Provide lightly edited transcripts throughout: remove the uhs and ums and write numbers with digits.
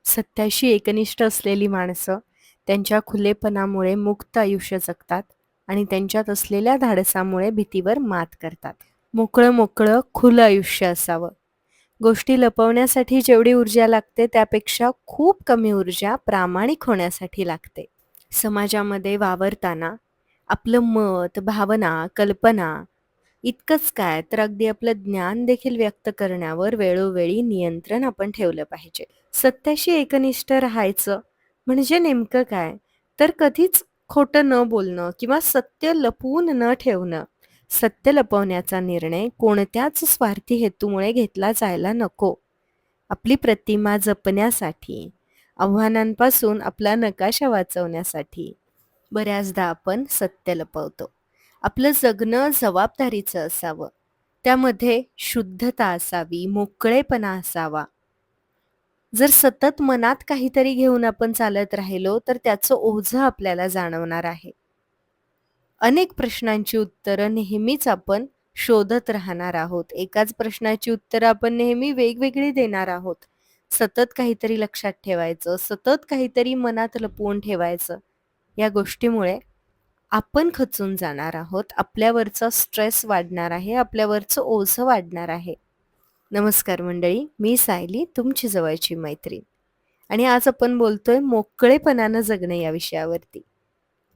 सत्याशी एकनिष्ठ असलेली माणसं त्यांच्या खुलेपणामुळे मुक्त आयुष्य जगतात आणि त्यांच्यात असलेल्या धाडसामुळे भीतीवर मात करतात. मोकळं मोकळं खुलं आयुष्य असावं. गोष्टी लपवण्यासाठी जेवढी ऊर्जा लागते त्यापेक्षा खूप कमी ऊर्जा प्रामाणिक होण्यासाठी लागते. समाजामध्ये वावरताना आपलं मत, भावना, कल्पना इतकंच काय तर अगदी आपलं ज्ञान देखील व्यक्त करण्यावर वेळोवेळी नियंत्रण आपण ठेवलं पाहिजे. सत्याशी एकनिष्ठ राहायचं म्हणजे नेमकं काय? तर कधीच खोटं न बोलणं किंवा सत्य लपवून न ठेवणं. सत्य लपवण्याचा निर्णय कोणत्याच स्वार्थी हेतूमुळे घेतला जायला नको. आपली प्रतिमा जपण्यासाठी, आव्हानांपासून आपला नकाशा वाचवण्यासाठी बऱ्याचदा आपण सत्य लपवतो. आपलं जगणं जबाबदारीचं असावं. त्यामध्ये शुद्धता असावी, मोकळेपणा असावा. जर सतत मनात काहीतरी घेऊन आपण चालत राहिलो, तर त्याचं ओझं आपल्याला जाणवणार आहे. अनेक प्रश्नांची उत्तरं नेहमीच आपण शोधत राहणार आहोत. एकाच प्रश्नाची उत्तरं आपण नेहमी वेगवेगळी देणार आहोत. सतत काहीतरी लक्षात ठेवायचं, सतत काहीतरी मनात लपवून ठेवायचं. या गोष्टीमुळे आपण खचून जाणार आहोत. आपल्यावरचा स्ट्रेस वाढणार आहे, आपल्यावरचं ओझं वाढणार आहे. नमस्कार मंडळी, मी सायली, तुमची जवळची मैत्रीण. आणि आज आपण बोलतोय मोकळेपणानं जगणं या विषयावरती.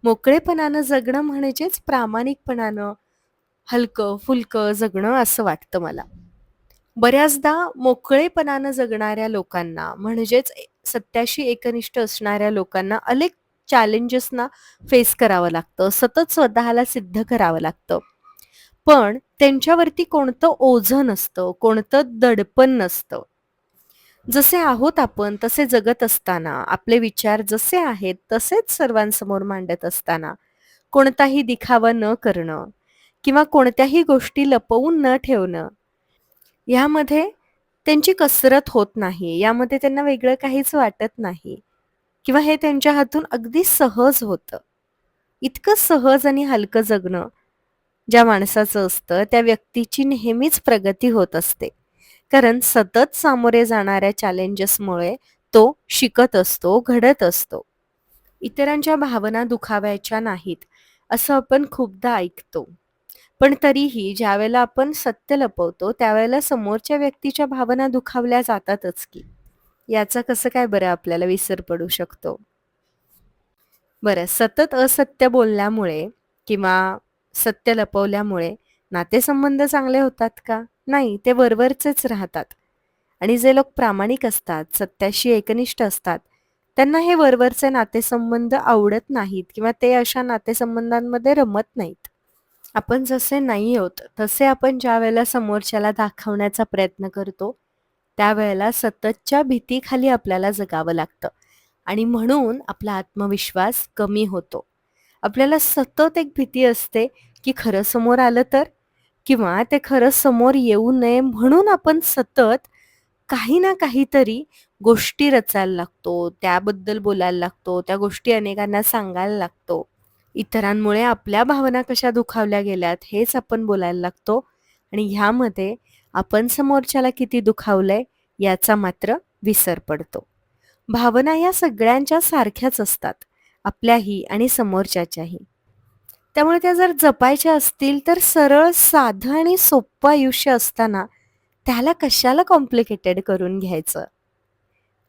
मोकळेपणानं जगणं म्हणजेच प्रामाणिकपणानं, हलकं-फुलकं जगणं असं वाटतं मला. बऱ्याचदा मोकळेपणानं जगणाऱ्या लोकांना म्हणजेच सत्याशी एकनिष्ठ असणाऱ्या लोकांना अनेक चॅलेंजेसना फेस करावं लागतं. सतत स्वतःला सिद्ध करावं लागतं. पण त्यांच्यावरती कोणतं ओझं नसतं, कोणतं दडपण नसतं. जसे आहोत आपण तसे जगत असताना, आपले विचार जसे आहेत तसेच सर्वांसमोर मांडत असताना, कोणताही दिखावा न करणं किंवा कोणत्याही गोष्टी लपवून न ठेवणं, यामध्ये त्यांची कसरत होत नाही. यामध्ये त्यांना वेगळं काहीच वाटत नाही किंवा हे त्यांच्या हातून अगदी सहज होतं. इतकं सहज आणि हलकं जगणं ज्या माणसाचं असतं, त्या व्यक्तीची नेहमीच प्रगती होत असते. कारण सतत सामोरे जाणाऱ्या चॅलेंजेसमुळे तो शिकत असतो, घडत असतो. इतरांच्या भावना दुखावायच्या नाहीत, असं आपण खूपदा ऐकतो. पण तरीही ज्यावेळेला आपण सत्य लपवतो, त्यावेळेला समोरच्या व्यक्तीच्या भावना दुखावल्या जातातच की. याचा कसं काय बरं आपल्याला विसर पडू शकतो? बरं, सतत असत्य बोलल्यामुळे किंवा सत्य लपवल्यामुळे नातेसंबंध चांगले होतात का? नाही, ते वरवरचेच राहतात. आणि जे लोक प्रामाणिक असतात, सत्याशी एकनिष्ठ असतात, त्यांना हे वरवरचे नातेसंबंध आवडत नाहीत किंवा ते अशा नातेसंबंधांमध्ये रमत नाहीत. आपण जसे नाही आहोत, तसे आपण ज्यावेळेला समोरच्याला दाखवण्याचा प्रयत्न करतो, त्यावेळेला सततच्या भीतीखाली आपल्याला जगावं लागतं. आणि म्हणून आपला आत्मविश्वास कमी होतो. आपल्याला सतत एक भीती असते, की खरं समोर आलं तर? किंवा ते खरं समोर येऊ नये म्हणून आपण सतत काही ना काहीतरी गोष्टी रचायला लागतो, त्याबद्दल बोलायला लागतो, त्या गोष्टी अनेकांना सांगायला लागतो. इतरांमुळे आपल्या भावना कशा दुखावल्या गेल्यात हेच आपण बोलायला लागतो आणि ह्यामध्ये आपण समोरच्याला किती दुखावलंय याचा मात्र विसर पडतो. भावना या सगळ्यांच्या सारख्याच असतात, आपल्याही आणि समोरच्याच्याही. त्यामुळे त्या जर जपायच्या असतील तर सरळ, साधं आणि सोप्पं आयुष्य असताना त्याला कशाला कॉम्प्लिकेटेड करून घ्यायचं?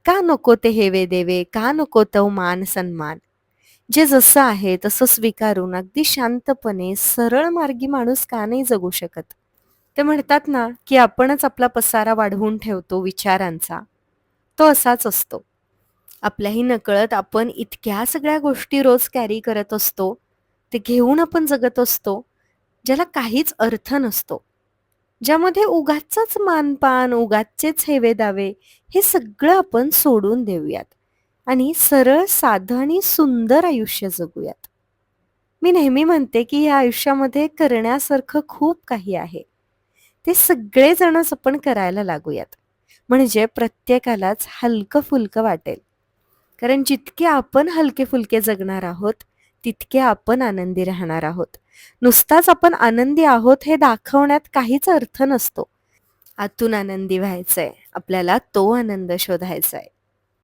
का नको ते हेवे-देवे? का नको तो मान-सन्मान? जे जसं आहे तसं स्वीकारून अगदी शांतपणे सरळ मार्गी माणूस का नाही जगू शकत? ते म्हणतात ना, की आपणच आपला पसारा वाढवून ठेवतो विचारांचा. तो असाच असतो. आपल्याही नकळत आपण इतक्या सगळ्या गोष्टी रोज कॅरी करत असतो, ते घेऊन आपण जगत असतो, ज्याला काहीच अर्थ नसतो. ज्यामध्ये उगाचच मानपान, उगाचेच हेवे-दावे हे सगळं आपण सोडून देऊयात आणि सरळ, साधं आणि सुंदर आयुष्य जगूयात. मी नेहमी म्हणते, की या आयुष्यामध्ये करण्यासारखं खूप काही आहे. ते सगळेजणच आपण करायला लागूयात. म्हणजे प्रत्येकालाच हलकं-फुलकं वाटेल. कारण जितके आपण हलके-फुलके जगणार आहोत, तितके आपण आनंदी राहणार आहोत. नुसताच आपण आनंदी आहोत हे दाखवण्यात काहीच अर्थ नसतो. आतून आनंदी व्हायचंय, आपल्याला तो आनंद शोधायचा आहे.